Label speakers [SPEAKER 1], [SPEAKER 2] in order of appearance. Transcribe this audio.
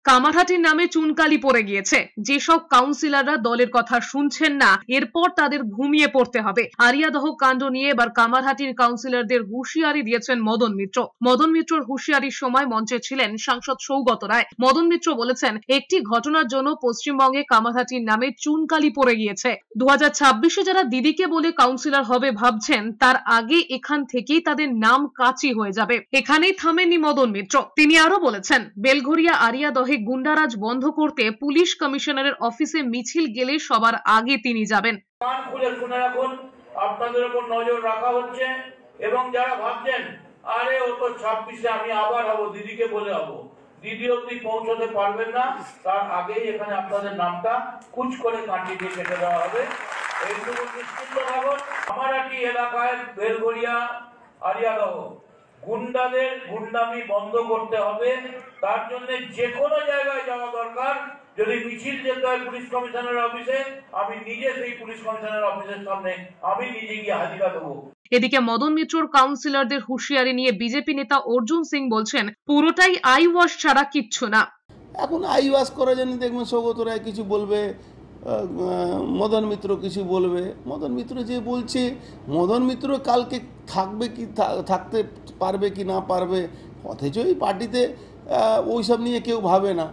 [SPEAKER 1] কামারহাটির নামে চুনকালি পড়ে গিয়েছে। যেসব কাউন্সিলররা দলের কথা শুনছেন না, এরপর তাদের ঘুমিয়ে পড়তে হবে। আরিয়াদহ কাণ্ড নিয়ে এবার কামারহাটির কাউন্সিলরদের হুঁশিয়ারি দিয়েছেন মদন মিত্র। মদন মিত্রর হুঁশিয়ারির সময় মঞ্চে ছিলেন সাংসদ সৌগত রায়। মদন মিত্র বলেছেন, একটি ঘটনার জন্য পশ্চিমবঙ্গে কামারহাটির নামে চুনকালি পড়ে গিয়েছে। 2026-এ যারা দিদিকে বলে কাউন্সিলর হবে ভাবছেন, তার আগে এখান থেকেই তাদের নাম কাচি হয়ে যাবে। এখানেই থামেননি মদন মিত্র। তিনি আরো বলেছেন, বেলঘরিয়া আরিয়াদহে গুন্ডারাজ বন্ধ করতে পুলিশ কমিশনারের অফিসে মিছিল গেলে সবার আগে তিনি যাবেন।
[SPEAKER 2] কান খুলে শুনে রাখুন, আপনাদের উপর নজর রাখা হচ্ছে। এবং যারা ভাবছেন আরে ও তো 26-এ আমি আবার হব, দিদিকে বলে হব, দিদি অব্দি পৌঁছতে পারবেন না, তার আগেই এখানে আপনাদের নামটা কুচ করে কাটি দিয়ে কেটে দেওয়া হবে। এইটুকু নিশ্চিন্ত থাকুন। কামারহাটি এলাকায় বেলঘরিয়া আরিয়াদহ গুন্ডাদের গুন্ডামি বন্ধ করতে হবে। তার জন্য যে কোনো জায়গায় যাওয়া দরকার। যদি মিছিল যেতে হয় পুলিশ কমিশনারের অফিসে, আমি নিজে সেই পুলিশ কমিশনারের অফিসের সামনে আমি নিজে গিয়ে হাজিরা দেবো।
[SPEAKER 1] এদিকে মদন মিত্রর কাউন্সিলরদের হুঁশিয়ারি নিয়ে বিজেপি নেতা অর্জুন সিং বলছেন, পুরোটাই আই ওয়াশ ছাড়া কিচ্ছু না।
[SPEAKER 3] এখন আই ওয়াশ করা জানি, দেখবেন সৌগত রায় কিছু বলবে, মদন মিত্র কিছু বলবে। মদন মিত্র যে বলছে, মদন মিত্র কালকে থাকবে কি থাকতে পারবে কি না পারবে, অথচ এই পার্টিতে ওইসব নিয়ে কেউ ভাবে না।